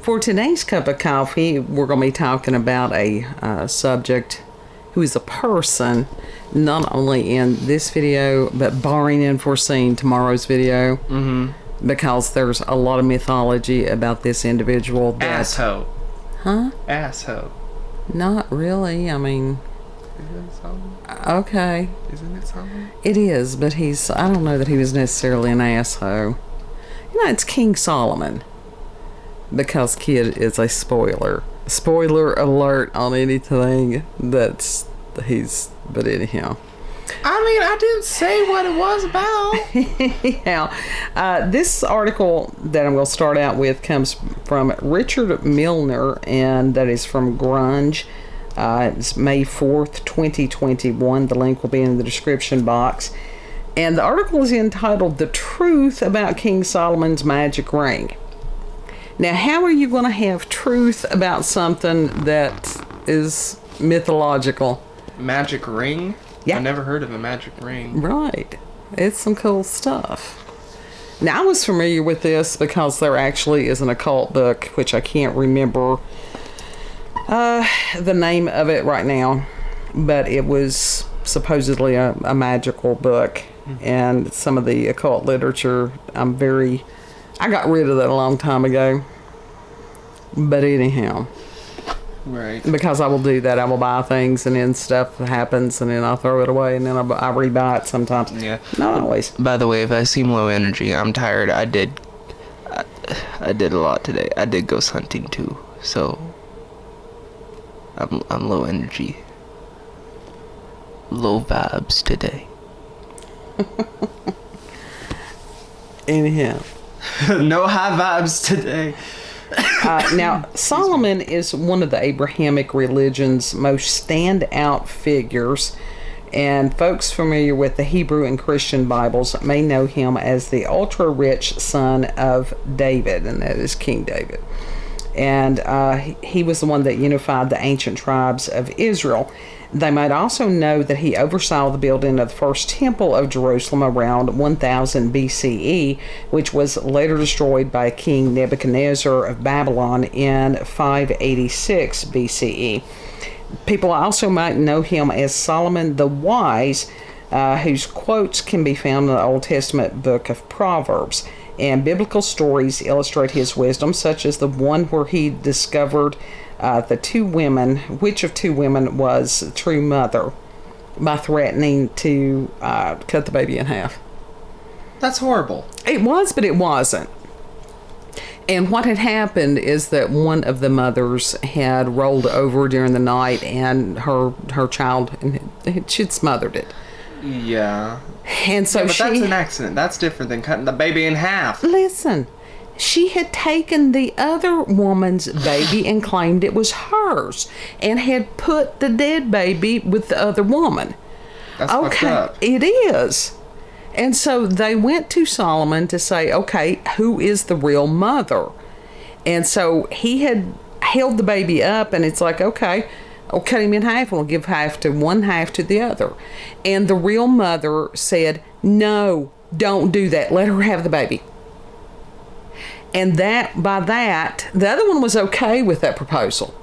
For today's cup of coffee, we're going to be talking about a subject who is a person, not only in this video, but barring unforeseen tomorrow's video. Mm-hmm. Because there's a lot of mythology about this individual. Asshole. Huh? Asshole. Not really. I mean... Isn't it Solomon? Okay. Isn't it Solomon? It is, but I don't know that he was necessarily an asshole. You know, it's King Solomon. Because kid is a spoiler. Spoiler alert on anything but anyhow. I mean, I didn't say what it was about. Yeah. This article that I'm going to start out with comes from Richard Milner, and that is from Grunge. It's May 4th, 2021. The link will be in the description box. And the article is entitled The Truth About King Solomon's Magic Ring. Now, how are you going to have truth about something that is mythological? Magic ring? Yeah. I never heard of a magic ring. Right. It's some cool stuff. Now, I was familiar with this because there actually is an occult book, which I can't remember the name of it right now, but it was supposedly a magical book. Mm-hmm. And some of the occult literature, I got rid of that a long time ago. But anyhow. Right. Because I will do that. I will buy things and then stuff happens and then I'll throw it away and then I rebuy it sometimes. Yeah. Not always. By the way, if I seem low energy, I'm tired. I did a lot today. I did ghost hunting too. So I'm low energy. Low vibes today. Anyhow. No high vibes today. Now, Solomon is one of the Abrahamic religion's most standout figures, and folks familiar with the Hebrew and Christian Bibles may know him as the ultra-rich son of David, and that is King David. And he was the one that unified the ancient tribes of Israel. They might also know that he oversaw the building of the first temple of Jerusalem around 1000 BCE, which was later destroyed by King Nebuchadnezzar of Babylon in 586 BCE. People also might know him as Solomon the Wise, whose quotes can be found in the Old Testament book of Proverbs. And biblical stories illustrate his wisdom, such as the one where he discovered the two women, which of two women was the true mother, by threatening to cut the baby in half. That's horrible. It was, but it wasn't. And what had happened is that one of the mothers had rolled over during the night and her child, she'd smothered it. Yeah. And so but that's an accident. That's different than cutting the baby in half. Listen. She had taken the other woman's baby and claimed it was hers and had put the dead baby with the other woman. That's fucked up. It is. And so they went to Solomon to say, okay, who is the real mother? And so he had held the baby up and it's like, okay, I'll cut him in half and we'll give half to one, half to the other. And the real mother said, no, don't do that. Let her have the baby. And the other one was okay with that proposal.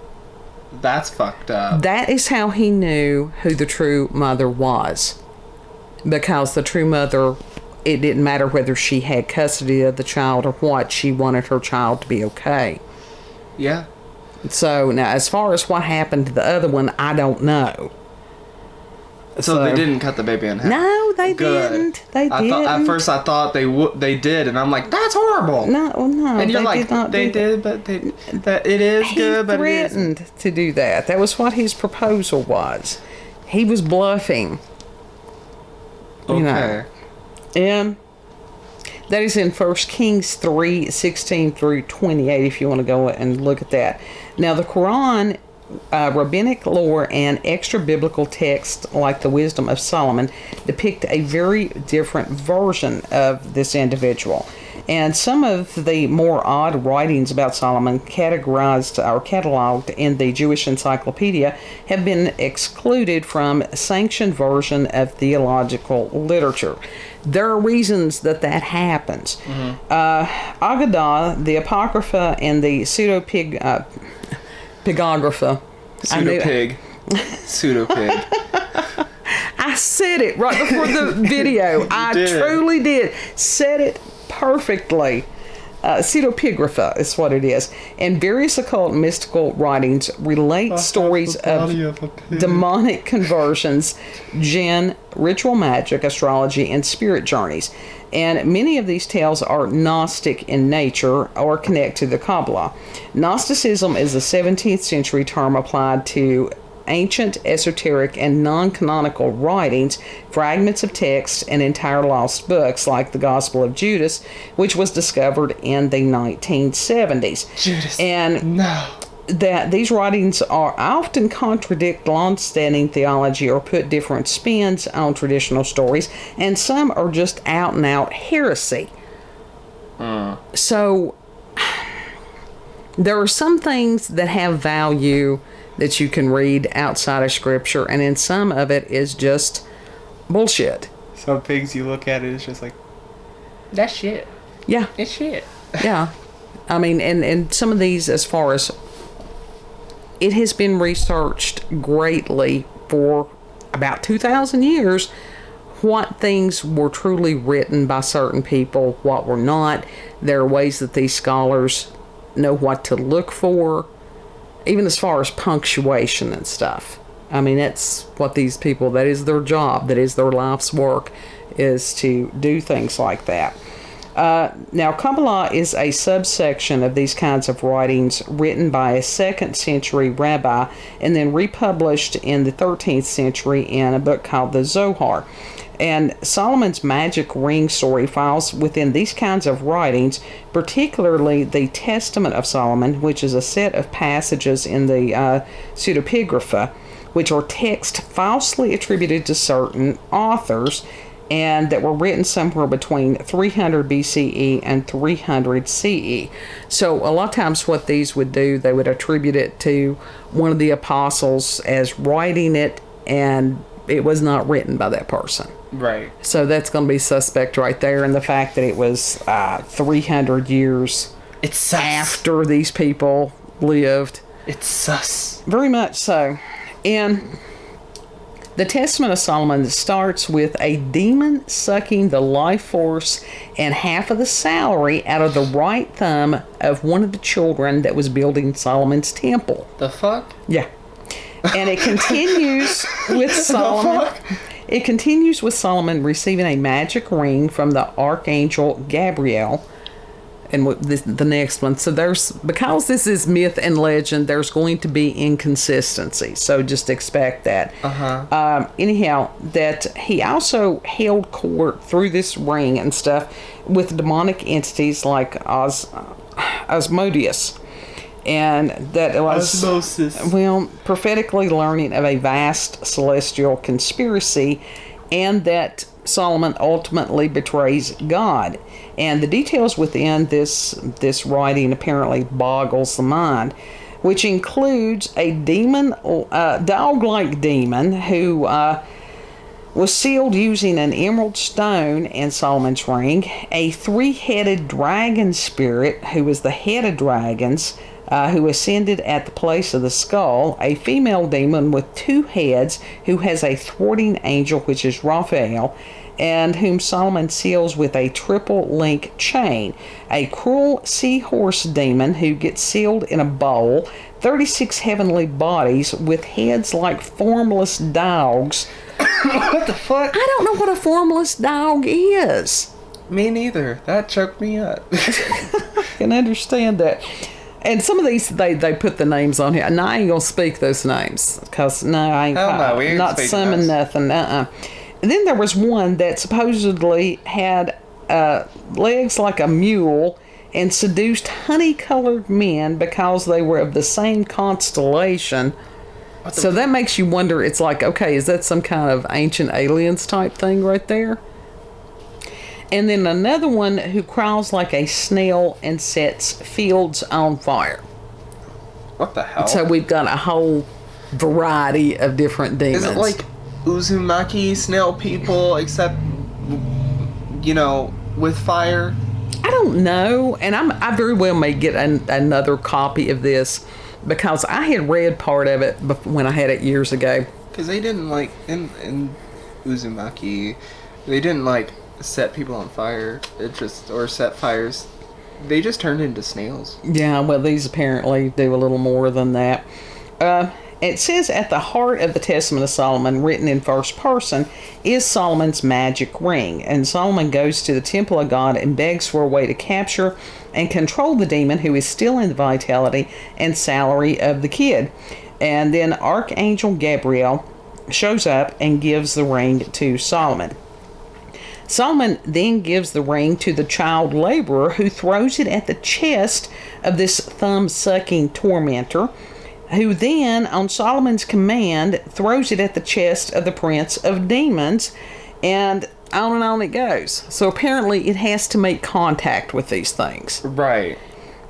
That's fucked up. That is how he knew who the true mother was. Because the true mother, it didn't matter whether she had custody of the child or what, she wanted her child to be okay. Yeah. So, now, as far as what happened to the other one, I don't know. So they didn't cut the baby in half. No, they didn't. They didn't. At first, I thought they did, and I'm like, that's horrible. No. And you're like, they did, but it is good, but it isn't. He threatened to do that. That was what his proposal was. He was bluffing. Okay. And that is in 1 Kings 3:16 through 28. If you want to go and look at that. Now, the Quran. Rabbinic lore and extra biblical texts like the Wisdom of Solomon depict a very different version of this individual. And some of the more odd writings about Solomon categorized or cataloged in the Jewish Encyclopedia have been excluded from sanctioned version of theological literature. There are reasons that happens. Agadah, the Apocrypha, and the pseudepigrapha. Pseudopig. Pseudopig. I said it right before the video. I truly did. Said it perfectly. Pseudepigrapha is what it is. And various occult mystical writings relate stories of demonic conversions, jinn, ritual magic, astrology, and spirit journeys. And many of these tales are Gnostic in nature or connect to the Kabbalah. Gnosticism is a 17th century term applied to ancient, esoteric, and non-canonical writings, fragments of text, and entire lost books like the Gospel of Judas, which was discovered in the 1970s. Judas. And that these writings are often contradict long-standing theology or put different spins on traditional stories, and some are just out-and-out heresy. So there are some things that have value that you can read outside of scripture, and then some of it is just bullshit. Some things you look at it, it's just like, That's shit. Yeah. It's shit. Yeah. I mean, and some of these, as far as it has been researched greatly for about 2,000 years, what things were truly written by certain people, what were not. There are ways that these scholars know what to look for, even as far as punctuation and stuff. I mean, that's what these people, that is their job, that is their life's work, is to do things like that. Now, Kabbalah is a subsection of these kinds of writings written by a 2nd century rabbi and then republished in the 13th century in a book called the Zohar. And Solomon's magic ring story falls within these kinds of writings, particularly the Testament of Solomon, which is a set of passages in the pseudepigrapha, which are text falsely attributed to certain authors and that were written somewhere between 300 BCE and 300 CE. So a lot of times what these would do, they would attribute it to one of the apostles as writing it, and it was not written by that person. right. So that's going to be suspect right there. And the fact that it was 300 years It's sus. after these people lived. It's sus. Very much so. And the Testament of Solomon starts with a demon sucking the life force and half of the salary out of the right thumb of one of the children that was building Solomon's temple. The fuck? Yeah. And it continues with Solomon. It continues with Solomon receiving a magic ring from the archangel Gabriel. And the next one. So because this is myth and legend, there's going to be inconsistency. So just expect that. Anyhow, that he also held court through this ring and stuff with demonic entities like Asmodeus. And that was Osmosis. prophetically learning of a vast celestial conspiracy, and that Solomon ultimately betrays God. And the details within this writing apparently boggles the mind, which includes a demon, dog-like demon who was sealed using an emerald stone in Solomon's ring, a 3-headed dragon spirit who was the head of dragons, who ascended at the place of the skull, a female demon with 2 heads who has a thwarting angel, which is Raphael, and whom Solomon seals with a triple link chain, a cruel seahorse demon who gets sealed in a bowl, 36 heavenly bodies with heads like formless dogs. What the fuck? I don't know what a formless dog is. Me neither. That choked me up. I can understand that. And some of these, they put the names on here. And I ain't going to speak those names. Because, no, I ain't, Hell no, we ain't not speaking summon those. nothing. And then there was one that supposedly had legs like a mule and seduced honey-colored men because they were of the same constellation. So that makes you wonder, it's like, okay, is that some kind of ancient aliens type thing right there? And then another one who crawls like a snail and sets fields on fire. What the hell? So we've got a whole variety of different demons. Is it like Uzumaki snail people, except, you know, with fire? I don't know, and I very well may get another copy of this because I had read part of it when I had it years ago. Because they didn't, like, in Uzumaki, they didn't, like, set people on fire. Or set fires. They just turned into snails. Yeah, well, these apparently do a little more than that. It says at the heart of the Testament of Solomon, written in first person, is Solomon's magic ring. And Solomon goes to the temple of God and begs for a way to capture and control the demon who is still in the vitality and salary of the kid. And then Archangel Gabriel shows up and gives the ring to Solomon. Solomon then gives the ring to the child laborer, who throws it at the chest of this thumb-sucking tormentor, who then, on Solomon's command, throws it at the chest of the prince of demons, and on it goes. So apparently it has to make contact with these things. Right.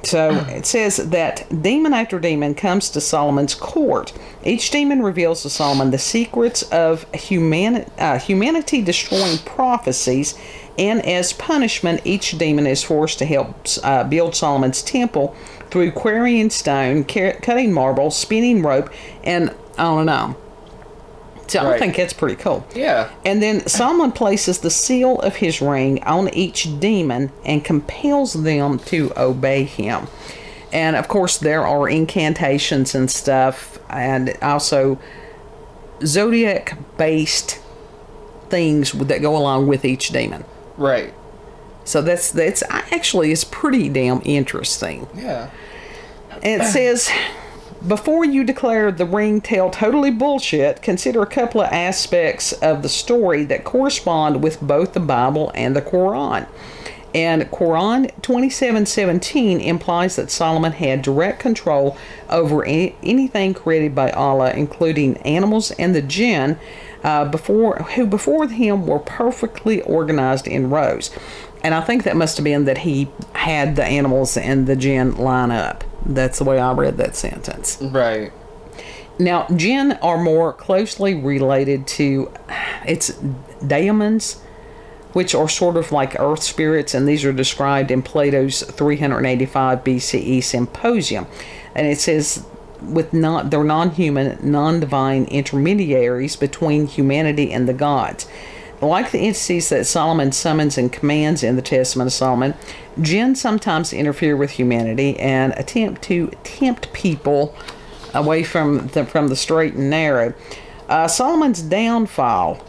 So it says that demon after demon comes to Solomon's court. Each demon reveals to Solomon the secrets of humanity-destroying prophecies, and as punishment, each demon is forced to help build Solomon's temple through quarrying stone, cutting marble, spinning rope, and on and on. So Right. I think that's pretty cool. Yeah. And then Solomon places the seal of his ring on each demon and compels them to obey him. And of course, there are incantations and stuff, and also zodiac-based things that go along with each demon. Right. So that's actually is pretty damn interesting. Yeah. And it says, before you declare the ring tale totally bullshit, consider a couple of aspects of the story that correspond with both the Bible and the Quran. And Quran 27:17 implies that Solomon had direct control over anything created by Allah, including animals and the jinn, before him were perfectly organized in rows. And I think that must have been that he had the animals and the jinn line up. That's the way I read that sentence. Right. Now, jinn are more closely related to its daemons, which are sort of like earth spirits, and these are described in Plato's 385 BCE Symposium. And it says they're non-human, non-divine intermediaries between humanity and the gods. Like the entities that Solomon summons and commands in the Testament of Solomon, jinn sometimes interfere with humanity and attempt to tempt people away from the straight and narrow. Solomon's downfall,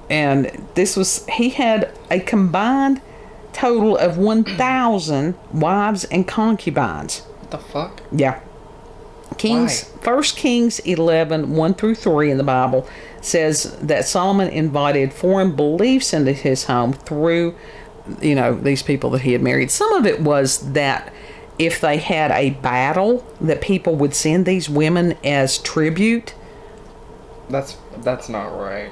and he had a combined total of 1,000 wives and concubines. What the fuck? Yeah. Why? 1 Kings 11, 1 through 3 in the Bible says that Solomon invited foreign beliefs into his home through, these people that he had married. Some of it was that if they had a battle, that people would send these women as tribute. That's not right.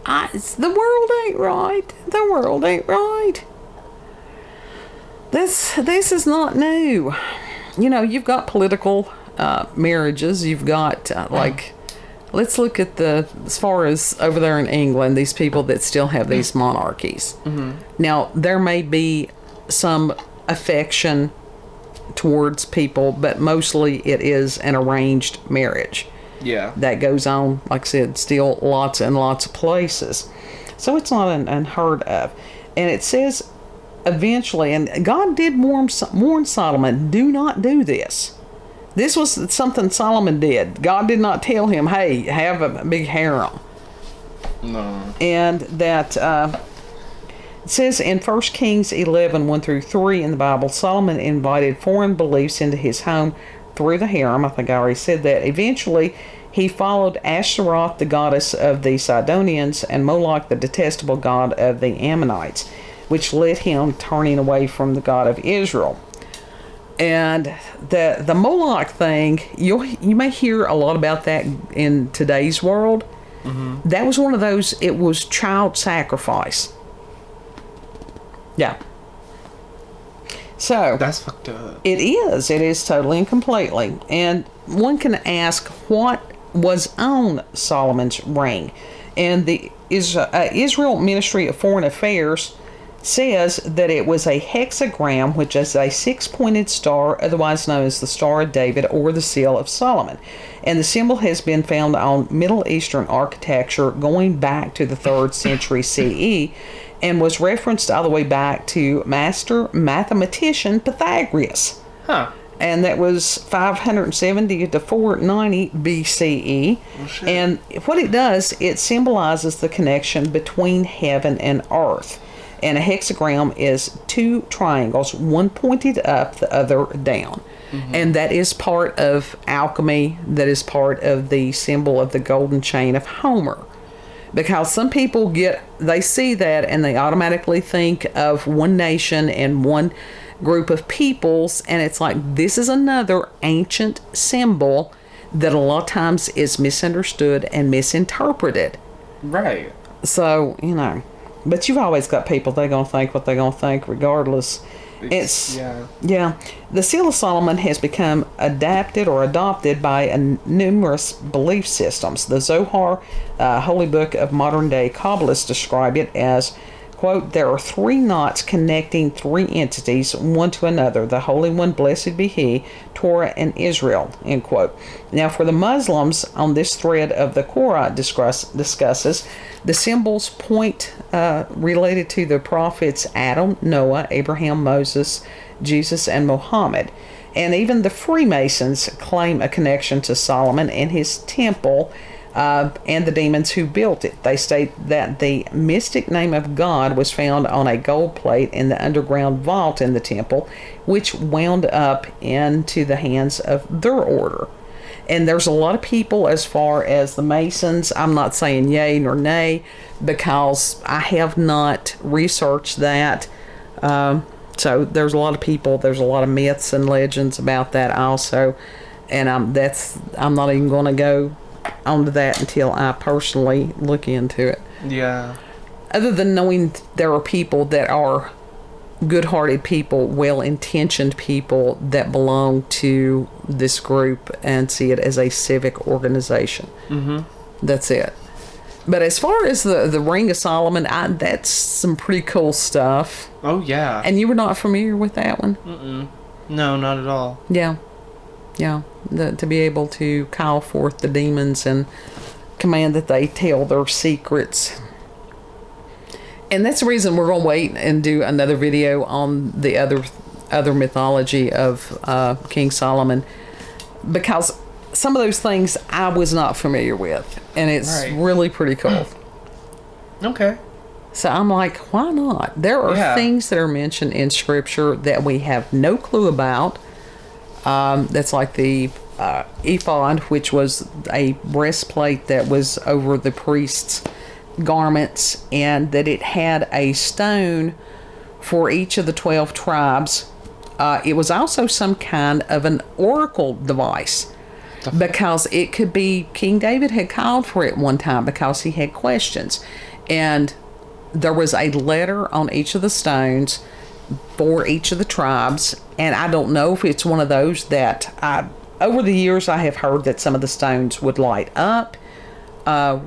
The world ain't right. The world ain't right. This is not new. You've got political marriages. You've got let's look at as far as over there in England, these people that still have these monarchies. Mm-hmm. Now, there may be some affection towards people, but mostly it is an arranged marriage. Yeah. That goes on, like I said, still lots and lots of places. So it's not unheard of. And it says eventually, and God did warn Solomon, do not do this. This was something Solomon did. God did not tell him, hey, have a big harem. No. And that it says in 1 Kings 11, 1 through 3 in the Bible, Solomon invited foreign beliefs into his home through the harem. I think I already said that. Eventually, he followed Ashtaroth, the goddess of the Sidonians, and Moloch, the detestable god of the Ammonites, which led him turning away from the God of Israel. And the Moloch thing, you may hear a lot about that in today's world. Mm-hmm. That was one of those, it was child sacrifice. Yeah. So That's fucked up. it is totally and completely. And one can ask what was on Solomon's ring. And the Israel Ministry of Foreign Affairs says that it was a hexagram, which is a six-pointed star, otherwise known as the Star of David or the Seal of Solomon. And the symbol has been found on Middle Eastern architecture going back to the 3rd century CE and was referenced all the way back to master mathematician Pythagoras. Huh. And that was 570 to 490 BCE. Oh, shit. And what it does, it symbolizes the connection between heaven and earth. And a hexagram is two triangles, one pointed up, the other down. Mm-hmm. And that is part of alchemy. That is part of the symbol of the golden chain of Homer. Because some people they see that and they automatically think of one nation and one group of peoples, and it's like, this is another ancient symbol that a lot of times is misunderstood and misinterpreted. Right. So, but you've always got people, they're going to think what they're going to think regardless. Yeah. The Seal of Solomon has become adapted or adopted by numerous belief systems. The Zohar, holy book of modern day Kabbalists, describe it as, quote, there are three knots connecting three entities, one to another, the Holy One, blessed be He, Torah, and Israel, end quote. Now, for the Muslims, on this thread of the Quran discusses, the symbols point related to the prophets Adam, Noah, Abraham, Moses, Jesus, and Muhammad. And even the Freemasons claim a connection to Solomon and his temple, and the demons who built it. They state that the mystic name of God was found on a gold plate in the underground vault in the temple, which wound up into the hands of their order. And there's a lot of people, as far as the Masons, I'm not saying yay nor nay, because I have not researched that. So there's a lot of people, there's a lot of myths and legends about that also. And I'm not even going to go onto that until I personally look into it. Yeah. Other than knowing there are people that are good-hearted people, well-intentioned people that belong to this group and see it as a civic organization. Mm-hmm. That's it. But as far as the Ring of Solomon, that's some pretty cool stuff. Oh, yeah. And you were not familiar with that one? Mm-mm. No, not at all. Yeah. Yeah. To be able to call forth the demons and command that they tell their secrets. And that's the reason we're going to wait and do another video on the other mythology of King Solomon, because some of those things I was not familiar with, and it's really pretty cool. Okay. So I'm like, why not? There are things that are mentioned in Scripture that we have no clue about. That's like the ephod, which was a breastplate that was over the priest's garments, and that it had a stone for each of the 12 tribes. It was also some kind of an oracle device, because it could be King David had called for it one time because he had questions, and there was a letter on each of the stones for each of the tribes. And I don't know if it's one of those that over the years I have heard that some of the stones would light up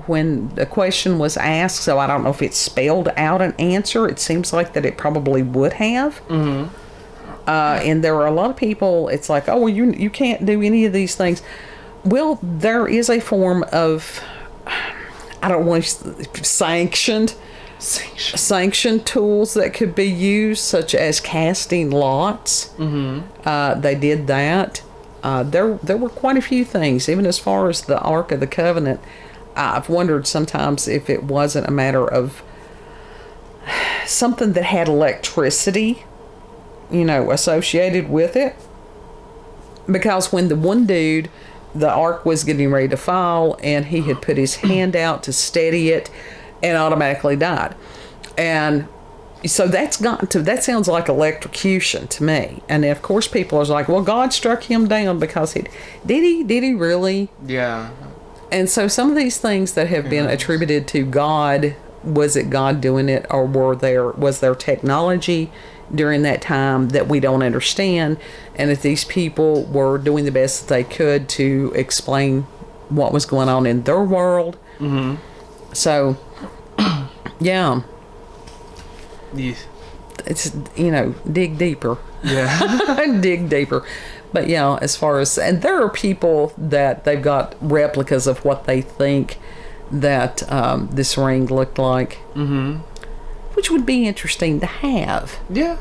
when the question was asked, so I don't know if it spelled out an answer. It seems like that it probably would have. Mm-hmm. And there are a lot of people, it's like, oh, well, you can't do any of these things. Well, there is a form of, I don't want to, sanctioned tools that could be used, such as casting lots. Mm-hmm. They did that. There were quite a few things, even as far as the Ark of the Covenant. I've wondered sometimes if it wasn't a matter of something that had electricity, associated with it. Because when the one dude, the ark was getting ready to fall, and he had put his hand out to steady it and automatically died. And so that sounds like electrocution to me. And of course people are like, well, God struck him down because did he really? Yeah. And so some of these things that have been attributed to God was it God doing it, or was there technology during that time that we don't understand, and if these people were doing the best that they could to explain what was going on in their world. Mm-hmm. So, yeah. It's, dig deeper. Yeah. Dig deeper. But yeah, as far as, and there are people that they've got replicas of what they think that this ring looked like. Mm-hmm. Which would be interesting to have. Yeah.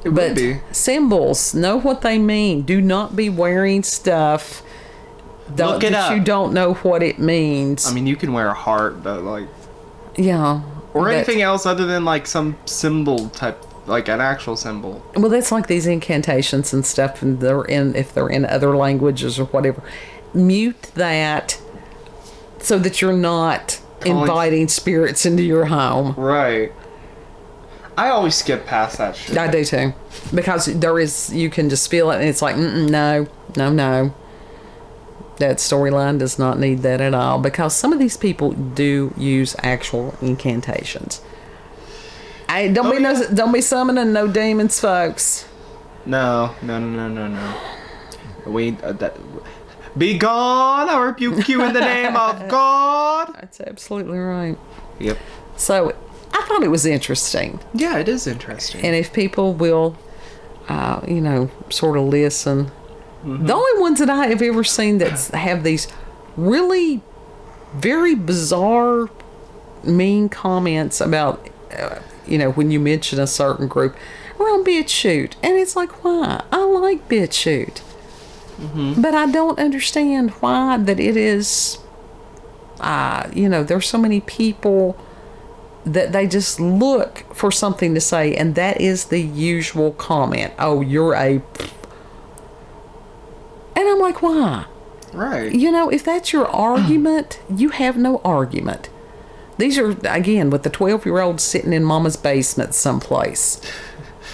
It but would be. Symbols, know what they mean. Do not be wearing stuff that you don't know what it means. I mean, you can wear a heart, but like... Yeah. Or anything else other than like some symbol type, like an actual symbol. Well, that's like these incantations and stuff, and if they're in other languages or whatever. Mute that so that you're not inviting spirits into your home. Right. I always skip past that shit. I do too, because you can just feel it, and it's like, no. That storyline does not need that at all, because some of these people do use actual incantations. Don't be summoning no demons, folks. No. Be gone! I rebuke you in the name of God. That's absolutely right. Yep. So I thought it was interesting. Yeah, it is interesting. And if people will, sort of listen. Mm-hmm. The only ones that I have ever seen that have these really very bizarre, mean comments about, when you mention a certain group, around BitChute. And it's like, why? I like BitChute. Mm-hmm. But I don't understand why that it is, there's so many people that they just look for something to say, and that is the usual comment. Oh, you're a... And I'm like, why? Right. If that's your argument, you have no argument. These are, again, with the 12-year-old sitting in mama's basement someplace.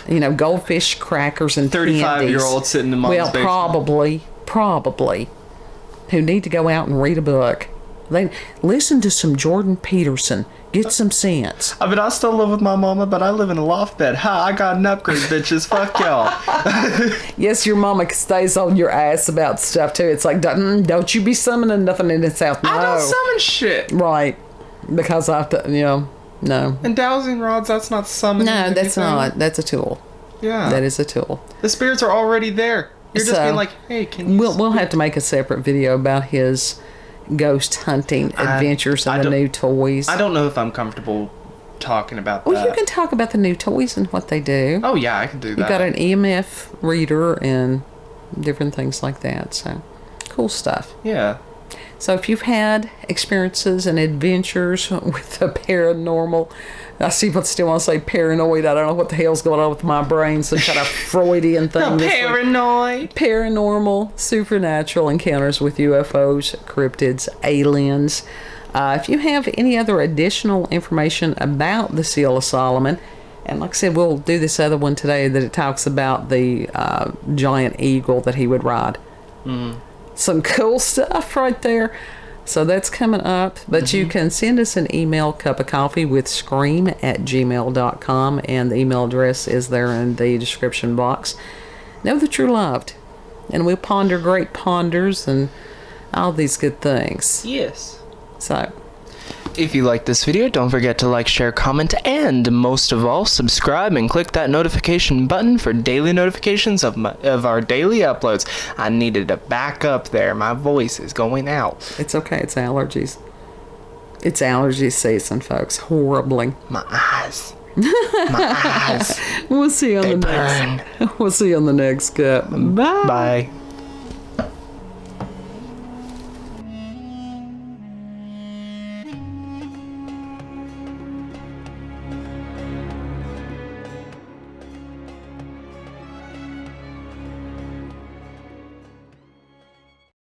Goldfish crackers and 35-year-old sitting in mama's basement. Well, probably. Who need to go out and read a book. They listen to some Jordan Peterson. Get some sense. I mean, I still live with my mama, but I live in a loft bed. Ha, I got an upgrade, bitches. Fuck y'all. Yes, your mama stays on your ass about stuff, too. It's like, don't you be summoning nothing in this house. No. I don't summon shit. Right. Because I have to, no. And dowsing rods, that's not summoning. No, that's not. That's a tool. Yeah. That is a tool. The spirits are already there. You're just being like, hey, can you... We'll have to make a separate video about his ghost hunting adventures and the new toys. I don't know if I'm comfortable talking about that. Well, you can talk about the new toys and what they do. Oh, yeah, I can do that. You've got an EMF reader and different things like that. So, cool stuff. Yeah. So, if you've had experiences and adventures with the paranormal, I see people still want to say paranoid. I don't know what the hell's going on with my brain. Some kind of Freudian thing. Paranoid. Paranormal, supernatural encounters with UFOs, cryptids, aliens. If you have any other additional information about the Seal of Solomon, and like I said, we'll do this other one today that it talks about the giant eagle that he would ride. Mm. Some cool stuff right there. So that's coming up. But you can send us an email, cupofcoffeewithscream@gmail.com, and the email address is there in the description box. Know that you're loved, and we'll ponder great ponders and all these good things. Yes. So, if you like this video, don't forget to like, share, comment, and most of all, subscribe and click that notification button for daily notifications of our daily uploads. I needed a backup there. My voice is going out. It's okay. It's allergies. It's allergy season, folks. Horribly. My eyes. My eyes. We'll see you on They burn. We'll see you on the next cup. Bye. Bye.